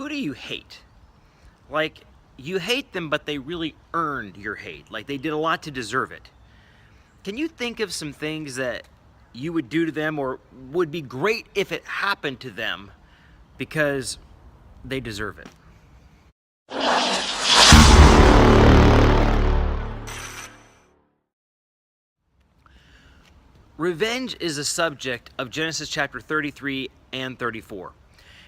who do you hate? Like, you hate them, but they really earned your hate. Like, they did a lot to deserve it. Can you think of some things that you would do to them or would be great if it happened to them because they deserve it? Revenge is a subject of Genesis chapter 33 and 34.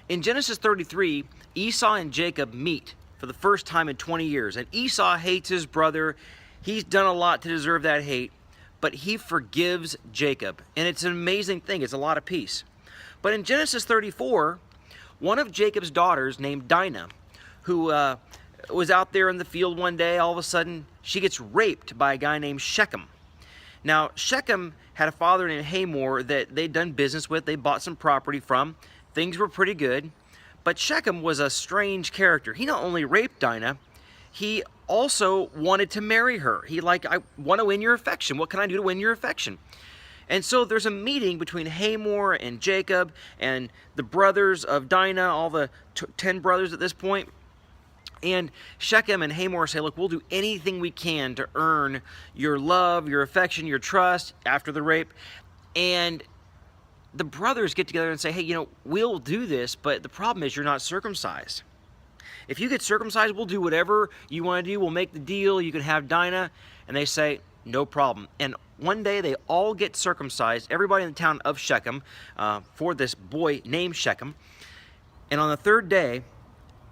In Genesis 33, Esau and Jacob meet for the first time in 20 years, and Esau hates his brother. He's done a lot to deserve that hate, but he forgives Jacob, and it's an amazing thing. It's a lot of peace. But in Genesis 34, one of Jacob's daughters named Dinah, who was out there in the field one day, all of a sudden she gets raped by a guy named Shechem. Now, Shechem had a father named Hamor that they'd done business with. They bought some property from. Things were pretty good. But Shechem was a strange character. He not only raped Dinah, he also wanted to marry her. He I want to win your affection. What can I do to win your affection? And so there's a meeting between Hamor and Jacob and the brothers of Dinah, all the 10 brothers at this point. And Shechem and Hamor say, look, we'll do anything we can to earn your love, your affection, your trust after the rape. And the brothers get together and say, hey, we'll do this, but the problem is you're not circumcised. If you get circumcised, we'll do whatever you want to do. We'll make the deal. You can have Dinah. And they say, no problem. And one day they all get circumcised, everybody in the town of Shechem, for this boy named Shechem. And on the third day,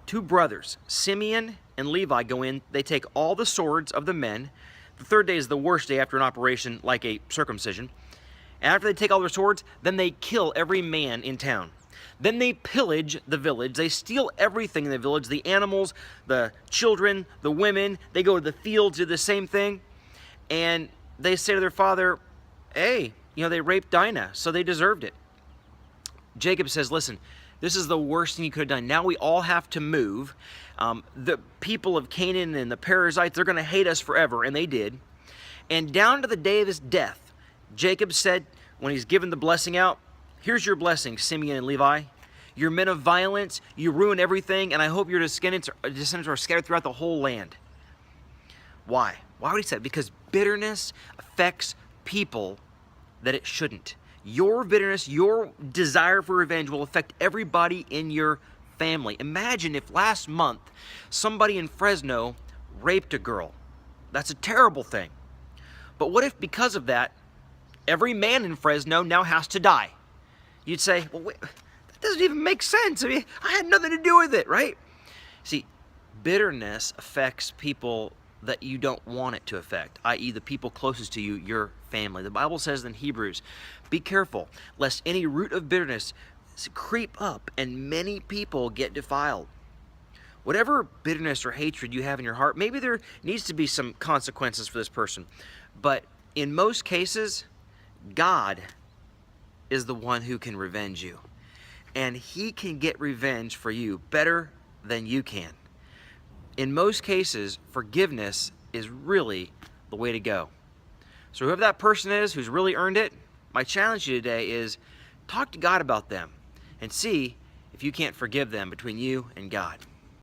two brothers, Simeon and Levi, go in. They take all the swords of the men. The third day is the worst day after an operation like a circumcision. And after they take all their swords, then they kill every man in town. Then they pillage the village. They steal everything in the village, the animals, the children, the women. They go to the fields, do the same thing. And they say to their father, hey, they raped Dinah, so they deserved it. Jacob says, listen, this is the worst thing you could have done. Now we all have to move. The people of Canaan and the Perizzites, they're going to hate us forever, and they did. And down to the day of his death, Jacob said, when he's given the blessing out, here's your blessing, Simeon and Levi. You're men of violence, you ruin everything, and I hope your descendants are scattered throughout the whole land. Why? Why would he say that? Because bitterness affects people that it shouldn't. Your bitterness, your desire for revenge will affect everybody in your family. Imagine if last month somebody in Fresno raped a girl. That's a terrible thing. But what if because of that, every man in Fresno now has to die? You'd say, well, wait, that doesn't even make sense. I mean, I had nothing to do with it, right? See, bitterness affects people that you don't want it to affect, i.e. the people closest to you, your family. The Bible says in Hebrews, be careful lest any root of bitterness creep up and many people get defiled. Whatever bitterness or hatred you have in your heart, maybe there needs to be some consequences for this person. But in most cases, God is the one who can revenge you. And he can get revenge for you better than you can. In most cases, forgiveness is really the way to go. So whoever that person is who's really earned it, my challenge to you today is talk to God about them and see if you can't forgive them between you and God.